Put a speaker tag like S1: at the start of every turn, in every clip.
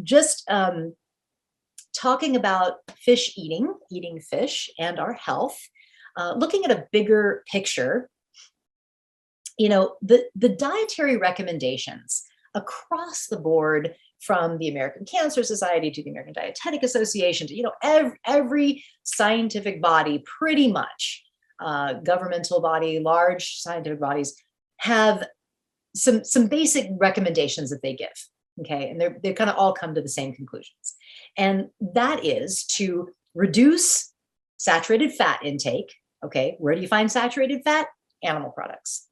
S1: just talking about fish eating fish and our health, looking at a bigger picture, the dietary recommendations across the board, from the American Cancer Society to the American Dietetic Association to, every scientific body, pretty much, governmental body, large scientific bodies, have some basic recommendations that they give. Okay, and they kind of all come to the same conclusions. And that is to reduce saturated fat intake. Okay, where do you find saturated fat? Animal products.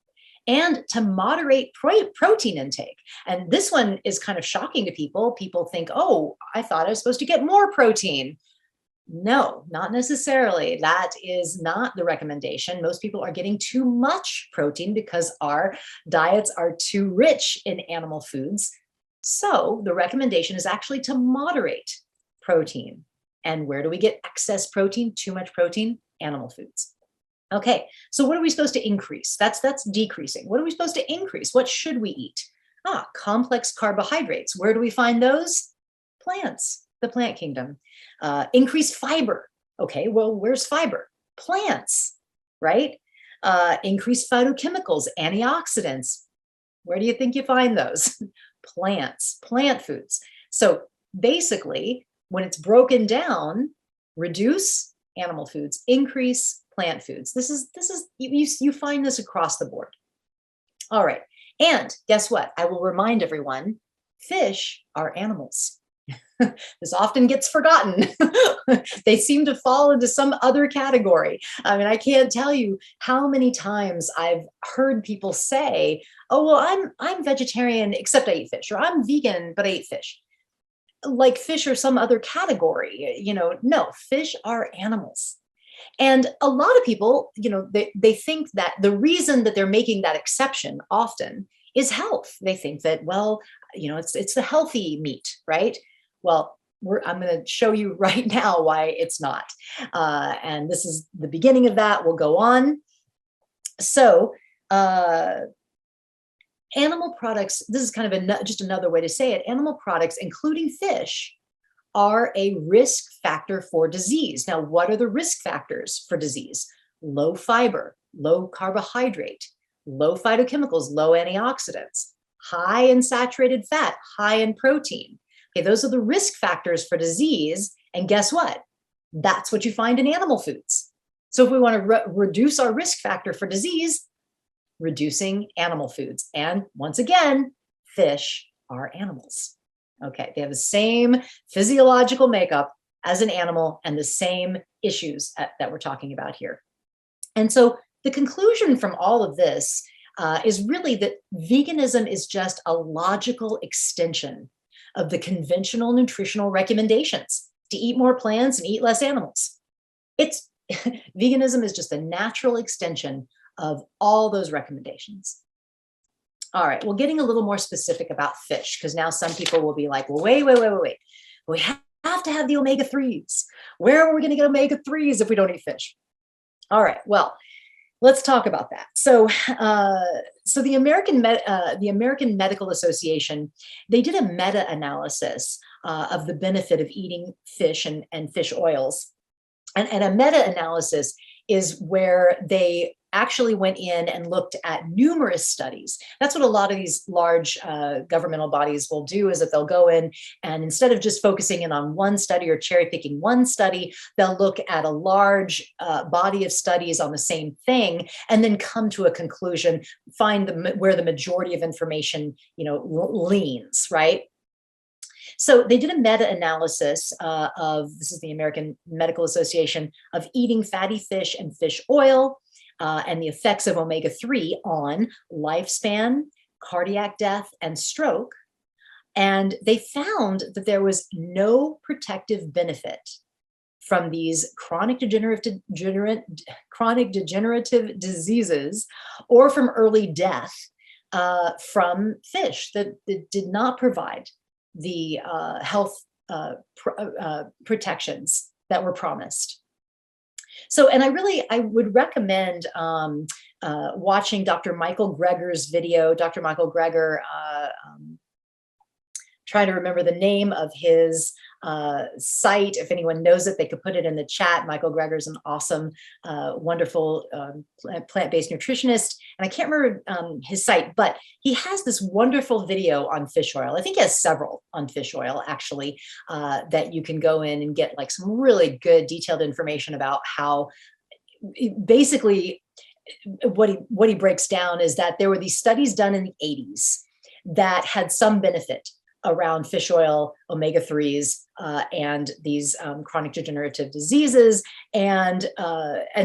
S1: And to moderate protein intake. And this one is kind of shocking to people. People think, oh, I thought I was supposed to get more protein. No, not necessarily. That is not the recommendation. Most people are getting too much protein because our diets are too rich in animal foods. So the recommendation is actually to moderate protein. And where do we get excess protein, too much protein? Animal foods. Okay, so what are we supposed to increase? That's decreasing. What are we supposed to increase? What should we eat? Complex carbohydrates. Where do we find those? Plants, the plant kingdom. Increase fiber. Okay, well, where's fiber? Plants, right? Increase phytochemicals, antioxidants. Where do you think you find those? Plants, plant foods. So basically, when it's broken down, reduce animal foods, increase plant foods. This is you find this across the board. All right. And guess what? I will remind everyone, fish are animals. This often gets forgotten. They seem to fall into some other category. I mean, I can't tell you how many times I've heard people say, oh, well, I'm vegetarian, except I eat fish, or I'm vegan, but I eat fish. Like fish are some other category. No, fish are animals. And a lot of people, they think that the reason that they're making that exception often is health. They think that, well, it's the healthy meat, right? Well, I'm going to show you right now why it's not. And this is the beginning of that. We'll go on. So animal products, this is kind of just another way to say it. Animal products, including fish, are a risk factor for disease. Now, what are the risk factors for disease? Low fiber, low carbohydrate, low phytochemicals, low antioxidants, high in saturated fat, high in protein. Okay, those are the risk factors for disease. And guess what? That's what you find in animal foods. So if we want to reduce our risk factor for disease, reducing animal foods. And once again, fish are animals. Okay, they have the same physiological makeup as an animal and the same issues that we're talking about here. And so the conclusion from all of this is really that veganism is just a logical extension of the conventional nutritional recommendations to eat more plants and eat less animals. Veganism is just a natural extension of all those recommendations. All right, well, getting a little more specific about fish, because now some people will be like, well, wait. We have to have the omega-3s. Where are we going to get omega-3s if we don't eat fish? All right, well, let's talk about that. So the American Medical Association, they did a meta-analysis of the benefit of eating fish and fish oils. And a meta-analysis is where they actually went in and looked at numerous studies. That's what a lot of these large governmental bodies will do, is that they'll go in and instead of just focusing in on one study or cherry picking one study, they'll look at a large body of studies on the same thing and then come to a conclusion, find where the majority of information, leans, right? So they did a meta-analysis this is the American Medical Association, of eating fatty fish and fish oil and the effects of omega-3 on lifespan, cardiac death, and stroke. And they found that there was no protective benefit from these chronic degenerative diseases or from early death from fish, that did not provide the health protections that were promised. So, and I would recommend watching Dr. Michael Greger's video. Dr. Michael Greger, trying to remember the name of his site. If anyone knows it, they could put it in the chat. Michael Greger's an awesome, wonderful plant-based nutritionist. And I can't remember his site, but he has this wonderful video on fish oil. I think he has several on fish oil, actually, that you can go in and get like some really good detailed information about how basically what he breaks down is that there were these studies done in the 80s that had some benefit around fish oil, omega-3s, and these chronic degenerative diseases. And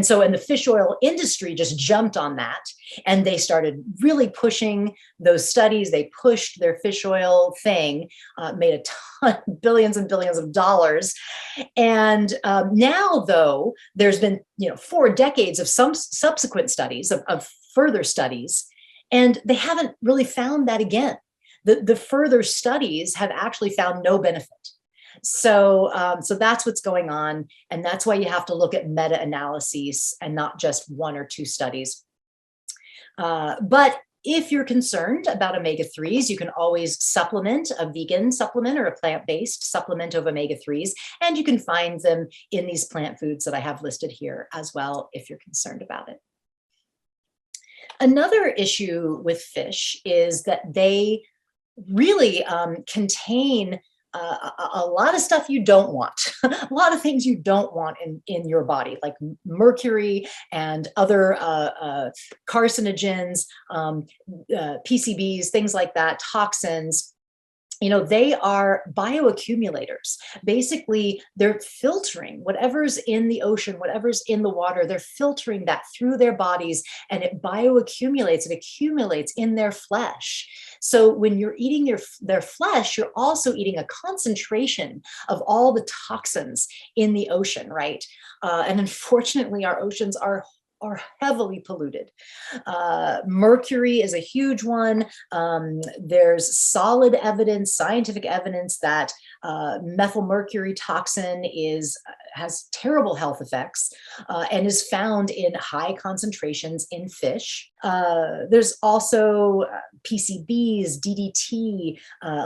S1: so the fish oil industry just jumped on that, and they started really pushing those studies. They pushed their fish oil thing, made a ton, billions and billions of dollars. And now, though, there's been 4 decades of some subsequent studies, of further studies, and they haven't really found that again. The further studies have actually found no benefit. So that's what's going on. And that's why you have to look at meta-analyses and not just 1 or 2 studies. But if you're concerned about omega-3s, you can always supplement a vegan supplement or a plant-based supplement of omega-3s. And you can find them in these plant foods that I have listed here as well, if you're concerned about it. Another issue with fish is that they really contain a lot of stuff you don't want, a lot of things you don't want in your body, like mercury and other carcinogens, PCBs, things like that, toxins. They are bioaccumulators. Basically, they're filtering whatever's in the ocean, whatever's in the water, they're filtering that through their bodies, and it bioaccumulates, it accumulates in their flesh. So when you're eating their flesh, you're also eating a concentration of all the toxins in the ocean, right? And unfortunately, our oceans are heavily polluted. Mercury is a huge one. There's solid evidence, scientific evidence that methylmercury toxin has terrible health effects and is found in high concentrations in fish. There's also PCBs, DDT,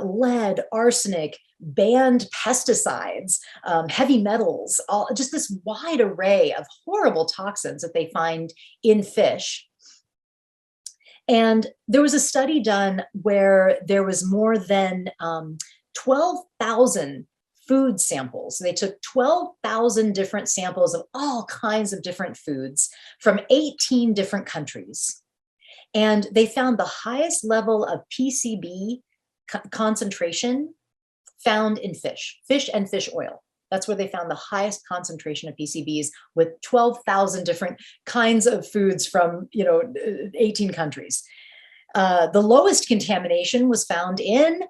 S1: lead, arsenic, banned pesticides, heavy metals, just this wide array of horrible toxins that they find in fish. And there was a study done where there was more than 12,000 food samples. They took 12,000 different samples of all kinds of different foods from 18 different countries. And they found the highest level of PCB concentration found in fish and fish oil. That's where they found the highest concentration of PCBs, with 12,000 different kinds of foods from 18 countries. The lowest contamination was found in,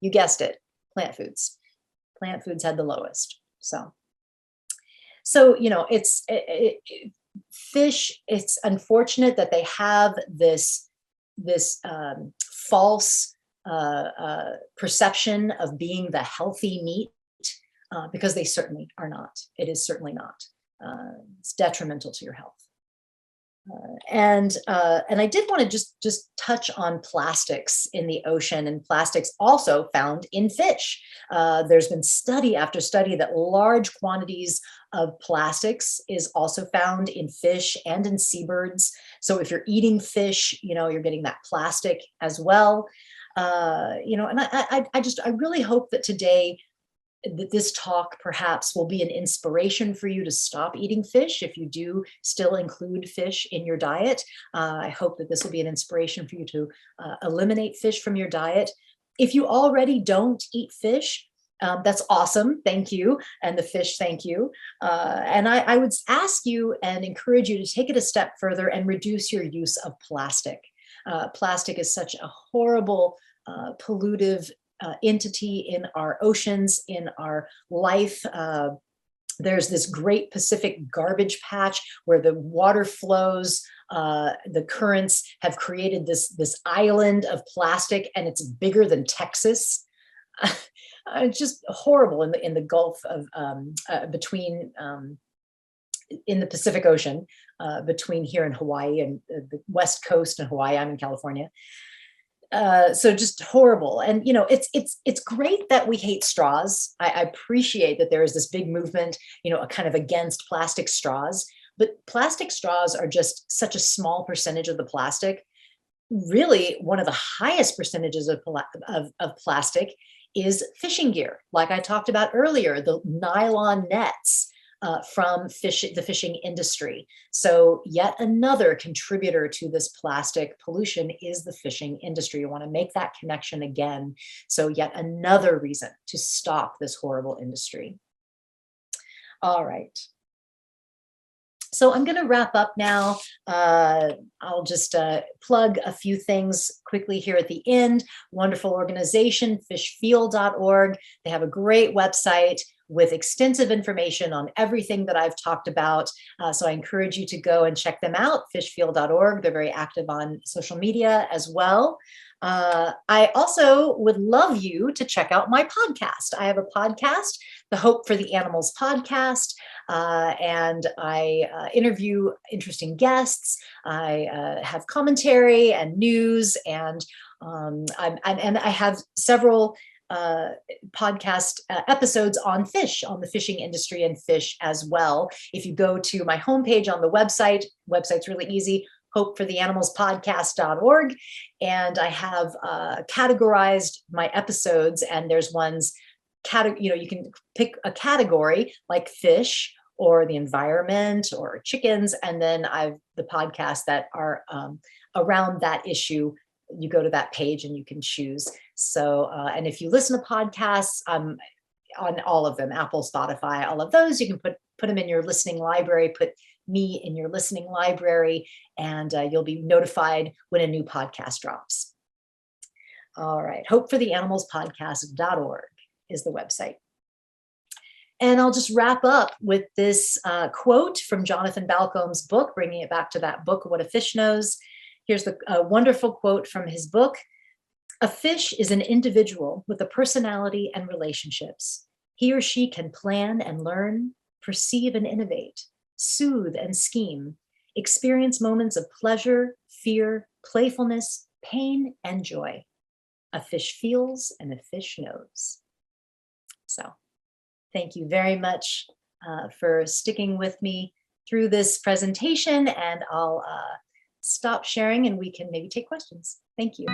S1: you guessed it, plant foods. Plant foods had the lowest. So fish. It's unfortunate that they have this false perception of being the healthy meat, because they certainly are not. It is certainly not. It's detrimental to your health. And I did want to just touch on plastics in the ocean, and plastics also found in fish. There's been study after study that large quantities of plastics is also found in fish and in seabirds. So if you're eating fish, you're getting that plastic as well. And I really hope that today, that this talk perhaps will be an inspiration for you to stop eating fish if you do still include fish in your diet. I hope that this will be an inspiration for you to eliminate fish from your diet. If you already don't eat fish, that's awesome. Thank you. And the fish, thank you. And I would ask you and encourage you to take it a step further and reduce your use of plastic. Plastic is such a horrible, pollutive entity in our oceans, in our life. There's this great Pacific garbage patch where the water flows, the currents have created this island of plastic, and it's bigger than Texas. It's just horrible in the Gulf of between in the Pacific Ocean, between here and Hawaii, and the West Coast and Hawaii. I'm in California. So just horrible. And it's great that we hate straws. I appreciate that there is this big movement, a kind of against plastic straws. But plastic straws are just such a small percentage of the plastic. Really, one of the highest percentages of plastic is fishing gear. Like I talked about earlier, the nylon nets from the fishing industry. So yet another contributor to this plastic pollution is the fishing industry. You want to make that connection again. So yet another reason to stop this horrible industry. All right. So I'm going to wrap up now. I'll just plug a few things quickly here at the end. Wonderful organization, fishfeel.org. They have a great website with extensive information on everything that I've talked about. So I encourage you to go and check them out, fishfeel.org. They're very active on social media as well. I also would love you to check out my podcast. I have a podcast, the Hope for the Animals podcast, and I interview interesting guests. I have commentary and news, and I have several podcast episodes on fish, on the fishing industry and fish as well. If you go to my homepage on the website's really easy, hopefortheanimalspodcast.org. And I have categorized my episodes, and there's ones, you can pick a category like fish or the environment or chickens. And then I've the podcasts that are around that issue. You go to that page and you can choose. So, and if you listen to podcasts, on all of them, Apple, Spotify, all of those, you can put them in your listening library, put me in your listening library, and you'll be notified when a new podcast drops. All right, hopefortheanimalspodcast.org is the website. And I'll just wrap up with this quote from Jonathan Balcomb's book, bringing it back to that book, What a Fish Knows. Here's the wonderful quote from his book. A fish is an individual with a personality and relationships. He or she can plan and learn, perceive and innovate, soothe and scheme, experience moments of pleasure, fear, playfulness, pain, and joy. A fish feels and a fish knows. So thank you very much for sticking with me through this presentation, and I'll stop sharing and we can maybe take questions. Thank you.